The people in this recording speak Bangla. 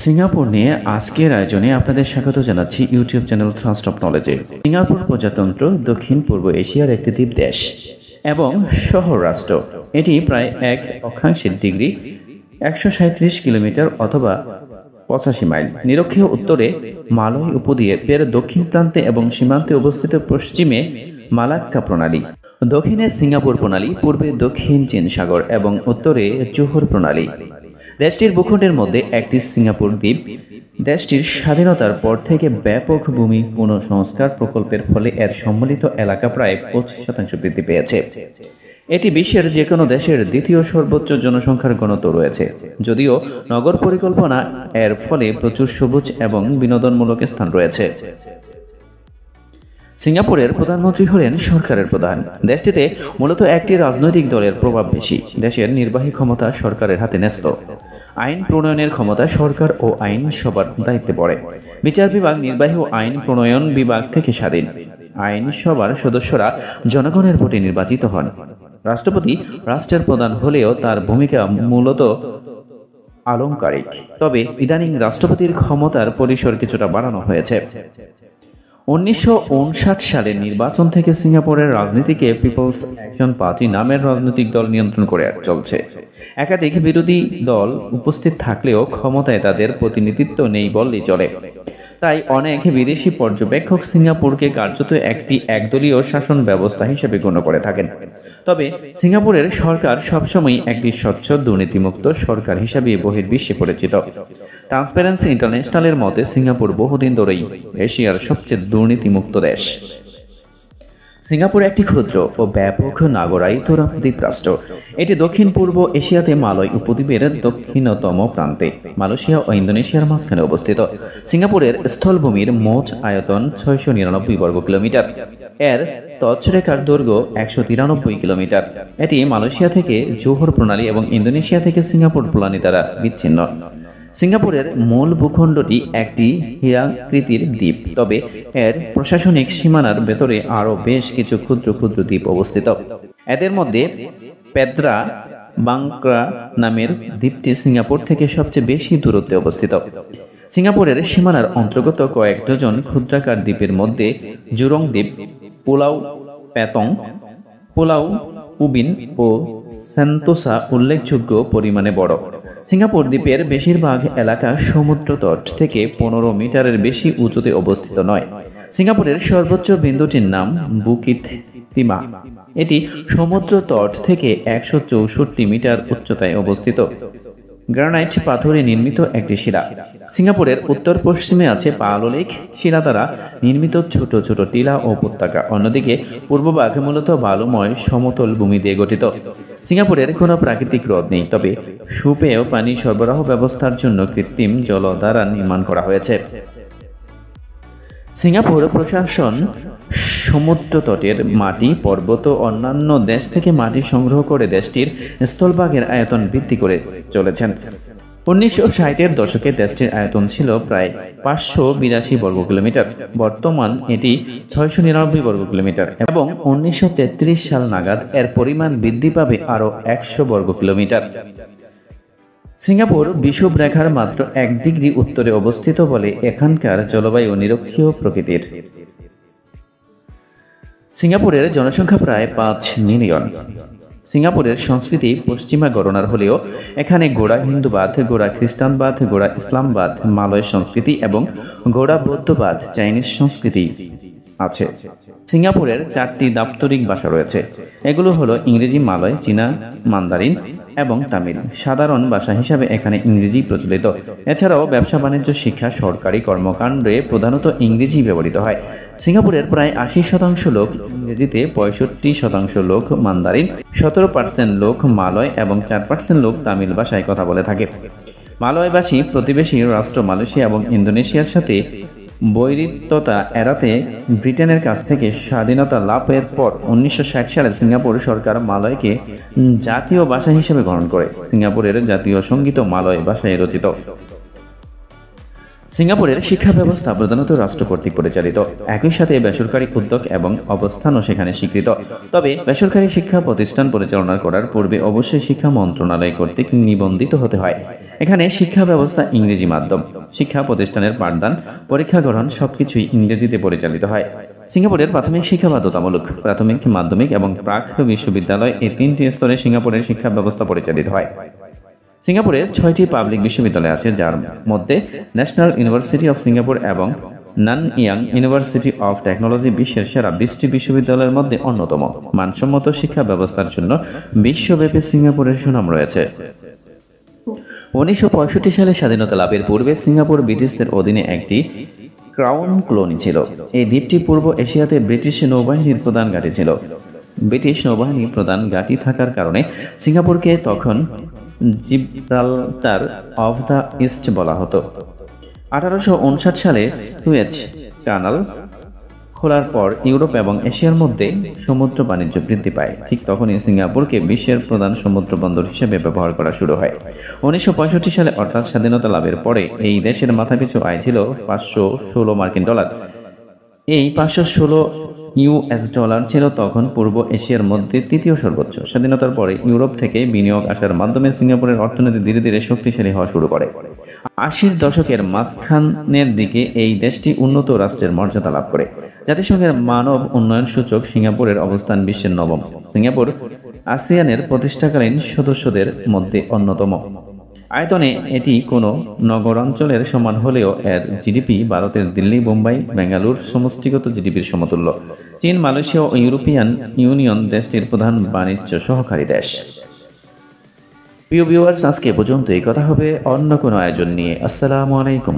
সিঙ্গাপুর নিয়ে আজকের আয়োজনে আপনাদের স্বাগত জানাচ্ছি ইউটিউব চ্যানেল থ্রাস্ট অফ নলেজে। সিঙ্গাপুর প্রজাতন্ত্র দক্ষিণ পূর্ব এশিয়ার একটি দ্বীপ দেশ এবং শহর রাষ্ট্র। এটি প্রায় 1/3 137 কিলোমিটার অথবা 85 মাইল নিরক্ষীয় উত্তরে মালয় উপদ্বীপের দক্ষিণ প্রান্তে এবং সীমান্তে অবস্থিত, পশ্চিমে মালাক্কা প্রণালী, দক্ষিণে সিঙ্গাপুর প্রণালী, পূর্বে দক্ষিণ চীন সাগর এবং উত্তরে জোহর প্রণালী। দেশটির ভূখণ্ডের মধ্যে একটি সিঙ্গাপুর দ্বীপ। দেশটির স্বাধীনতার পর থেকে ব্যাপক ভূমি পুনঃসংস্কার প্রকল্পের ফলে এর সম্মিলিত এলাকা প্রায় 25% বৃদ্ধি পেয়েছে। এটি বিশ্বের যে কোনো দেশের দ্বিতীয় সর্বোচ্চ জনসংখ্যার ঘনত্ব রয়েছে, যদিও নগর পরিকল্পনা এর ফলে প্রচুর সবুজ এবং বিনোদনমূলক স্থান রয়েছে। সিঙ্গাপুরের প্রধানমন্ত্রী হলেন সরকারের প্রধান। দেশটিতে মূলত একটি রাজনৈতিক দলের প্রভাব বেশি। দেশের নির্বাহী ক্ষমতা সরকারের হাতে ন্যস্ত। আইন প্রণয়নের ক্ষমতা সরকার ও আইনসভার দায়িত্বে পড়ে। বিচার বিভাগ নির্বাহী ও আইন প্রণয়ন বিভাগ থেকে স্বাধীন। আইনসভার সদস্যরা জনগণের ভোটে নির্বাচিত হন। রাষ্ট্রপতি রাষ্ট্রের প্রধান হলেও তার ভূমিকা মূলত আলংকারিক, তবে ইদানিং রাষ্ট্রপতির ক্ষমতার পরিসর কিছুটা বাড়ানো হয়েছে। 1959 সালের নির্বাচন থেকে সিঙ্গাপুরের রাজনীতিকে পিপলস অ্যাকশন পার্টি নামের রাজনৈতিক দল নিয়ন্ত্রণ করে চলছে। একাধিক বিরোধী দল উপস্থিত থাকলেও ক্ষমতায় তাদের প্রতিনিধিত্ব নেই বললেই চলে। তাই অনেক বিদেশি পর্যবেক্ষক সিঙ্গাপুরকে কার্যত একটি একদলীয় শাসন ব্যবস্থা হিসেবে গণ্য করে থাকেন। তবে সিঙ্গাপুরের সরকার সবসময় একটি স্বচ্ছ, দুর্নীতিমুক্ত সরকার হিসাবে বহির্বিশ্বে পরিচিত। ট্রান্সপারেন্সি ইন্টারন্যাশনালের মতে সিঙ্গাপুর বহুদিন ধরেই এশিয়ার সবচেয়ে দুর্নীতিমুক্ত দেশ। সিঙ্গাপুর একটি ক্ষুদ্র ও ব্যাপক নাগরায়িত দ্বীপরাষ্ট্র। এটি দক্ষিণ পূর্ব এশিয়াতে মালয় উপদ্বীপের দক্ষিণতম প্রান্তে, মালয়েশিয়া ও ইন্দোনেশিয়ার মাঝখানে অবস্থিত। সিঙ্গাপুরের স্থলভূমির মোট আয়তন 699 বর্গ কিলোমিটার। এর তছরেখার দৈর্ঘ্য 193 কিলোমিটার। এটি মালয়েশিয়া থেকে জোহর প্রণালী এবং ইন্দোনেশিয়া থেকে সিঙ্গাপুর প্রণালী দ্বারা বিচ্ছিন্ন। সিঙ্গাপুরের মূল ভূখণ্ডটি একটি হীরাকৃতির দ্বীপ, তবে এর প্রশাসনিক সীমানার ভেতরে আরও বেশ কিছু ক্ষুদ্র ক্ষুদ্র দ্বীপ অবস্থিত। এদের মধ্যে পেদ্রা বাংক্রা নামের দ্বীপটি সিঙ্গাপুর থেকে সবচেয়ে বেশি দূরত্বে অবস্থিত। সিঙ্গাপুরের সীমানার অন্তর্গত কয়েক ডজন ক্ষুদ্রাকার দ্বীপের মধ্যে জুরং দ্বীপ, পুলাউ প্যাতং, পুলাউ উবিন ও সেন্তোসা উল্লেখযোগ্য পরিমাণে বড়। সিঙ্গাপুর দ্বীপের বেশিরভাগ এলাকা সমুদ্র তট থেকে 15 মিটারের বেশি উঁচুতে অবস্থিত নয়। সিঙ্গাপুরের সর্বোচ্চ বিন্দুটির নাম বুকিত তিমা। এটি সমুদ্র তট থেকে 164 মিটার উচ্চতায় অবস্থিত। গ্রানাইট পাথরে নির্মিত একটি শিলা। সিঙ্গাপুরের উত্তর পশ্চিমে আছে পালো লেক, শিলা দ্বারা নির্মিত ছোট ছোট টিলা ও উপত্যকা। অন্যদিকে পূর্বভাগ মূলত বালুময় সমতল ভূমি দিয়ে গঠিত। সিঙ্গাপুরের কোনো প্রাকৃতিক হ্রদ নেই, তবে সুপেয় পানি সরবরাহ ব্যবস্থার জন্য কৃত্রিম জলাধার নির্মাণ করা হয়েছে। সিঙ্গাপুর প্রশাসন সমুদ্র তটের মাটি, পর্বত ও অন্যান্য দেশ থেকে মাটি সংগ্রহ করে দেশটির স্থলভাগের আয়তন বৃদ্ধি করে চলেছেন। 1960-এর দশকে দেশটির আয়তন ছিল প্রায় 582 বর্গ কিলোমিটার। বর্তমান এটি 699 বর্গ কিলোমিটার এবং 1933 সাল নাগাদ এর পরিমাণ বৃদ্ধি পাবে আরও 100 বর্গ কিলোমিটার। সিঙ্গাপুর বিষুবরেখার মাত্র 1 ডিগ্রি উত্তরে অবস্থিত বলে এখানকার জলবায়ু নিরক্ষীয় প্রকৃতির। সিঙ্গাপুরের জনসংখ্যা প্রায় 5 মিলিয়ন। সিঙ্গাপুরের সংস্কৃতি পশ্চিমা গণনার হলেও এখানে গোড়া হিন্দুবাদ, গোড়া খ্রিস্টানবাদ, গোড়া ইসলামবাদ, মালয় সংস্কৃতি এবং গোড়া বৌদ্ধবাদ, চাইনিজ সংস্কৃতি আছে। সিঙ্গাপুরের 4টি দাপ্তরিক ভাষা রয়েছে। এগুলো হলো ইংরেজি, মালয়, চীনা, মান্দারিন এবং তামিল। সাধারণ ভাষা হিসাবে এখানে ইংরেজি প্রচলিত। এছাড়াও ব্যবসা বাণিজ্য, শিক্ষা, সরকারি কর্মকাণ্ডে প্রধানত ইংরেজি ব্যবহৃত হয়। সিঙ্গাপুরের প্রায় 80% লোক ইংরেজিতে, 65% লোক মান্দারিন, 17% লোক মালয় এবং 4% লোক তামিল ভাষায় কথা বলে থাকে। মালয়ভাষী প্রতিবেশী রাষ্ট্র মালয়েশিয়া এবং ইন্দোনেশিয়ার সাথে বৈরিত্বতা এড়াতে ব্রিটেনের কাছ থেকে স্বাধীনতা লাভের পর 1960 সালে সিঙ্গাপুর সরকার মালয়কে জাতীয় ভাষা হিসেবে গ্রহণ করে। সিঙ্গাপুরের জাতীয় সঙ্গীত মালয় ভাষায় রচিত। সিঙ্গাপুরের শিক্ষা ব্যবস্থা প্রধানত রাষ্ট্র কর্তৃক পরিচালিত, একই সাথে বেসরকারি উদ্যোগ এবং অবস্থানও সেখানে স্বীকৃত। তবে বেসরকারি শিক্ষা প্রতিষ্ঠান পরিচালনা করার পূর্বে অবশ্যই শিক্ষা মন্ত্রণালয় কর্তৃক নিবন্ধিত হতে হয়। এখানে শিক্ষা ব্যবস্থা ইংরেজি মাধ্যম, শিক্ষা প্রতিষ্ঠানের পাঠদান, পরীক্ষা গ্রহণ সবকিছুই ইংরেজিতে পরিচালিত হয়। সিঙ্গাপুরের প্রাথমিক শিক্ষা বাধ্যতামূলক। প্রাথমিক, মাধ্যমিক এবং প্রাক বিশ্ববিদ্যালয় এই তিনটি স্তরে সিঙ্গাপুরের শিক্ষা ব্যবস্থা পরিচালিত হয়। সিঙ্গাপুরে 6টি পাবলিক বিশ্ববিদ্যালয় আছে, যার মধ্যে ন্যাশনাল ইউনিভার্সিটি অফ সিঙ্গাপুর এবং নানইয়াং ইউনিভার্সিটি অফ টেকনোলজি বিশ্বের সেরা 20টি বিশ্ববিদ্যালয়ের মধ্যে অন্যতম। মানসম্মত শিক্ষা ব্যবস্থার জন্য বিশ্বব্যাপী সিঙ্গাপুরের সুনাম রয়েছে। 1965 সালে স্বাধীনতা লাভের পূর্বে সিঙ্গাপুর ব্রিটিশদের অধীনে একটি ক্রাউন কলোনি ছিল। এই দ্বীপটি পূর্ব এশিয়াতে ব্রিটিশ নৌবাহিনীর প্রধান ঘাঁটি ছিল। ব্রিটিশ নৌবাহিনীর প্রধান ঘাঁটি থাকার কারণে সিঙ্গাপুরকে তখন জিব্রাল্টার অফ দ্য ইস্ট বলা হতো। 1859 সালে সুয়েজ কানাল খোলার পর ইউরোপ এবং এশিয়ার মধ্যে সমুদ্র বাণিজ্য বৃদ্ধি পায়। ঠিক তখনই সিঙ্গাপুরকে বিশ্বের প্রধান সমুদ্র বন্দর হিসেবে ব্যবহার করা শুরু হয়। 1965 সালে অর্থাৎ স্বাধীনতা লাভের পরে এই দেশের মাথাপিছু আয় ছিল $516। এই $516 ছিল তখন পূর্ব এশিয়ার মধ্যে তৃতীয় সর্বোচ্চ। স্বাধীনতার পরে ইউরোপ থেকে বিনিয়োগ আসার মাধ্যমে সিঙ্গাপুরের অর্থনীতি ধীরে ধীরে শক্তিশালী হওয়া শুরু করে। 80-র দশকের মাঝখানের দিকে এই দেশটি উন্নত রাষ্ট্রের মর্যাদা লাভ করে। জাতিসংঘের মানব উন্নয়ন সূচক সিঙ্গাপুরের অবস্থান বিশ্বের 9ম। সিঙ্গাপুর আসিয়ানের প্রতিষ্ঠাকালীন সদস্যদের মধ্যে অন্যতম। আয়তনে এটি কোনো নগরাঞ্চলের সমান হলেও এর জিডিপি ভারতের দিল্লি, বোম্বাই, বেঙ্গালুর সমষ্টিগত জিডিপির সমতুল্য। চীন, মালয়েশিয়া ও ইউরোপিয়ান ইউনিয়ন দেশটির প্রধান বাণিজ্য সহকারী দেশ। প্রিয় ভিউয়ার্স, আজকে পর্যন্ত এই কথা হবে অন্য কোনো আয়োজন নিয়ে। আসসালামু আলাইকুম।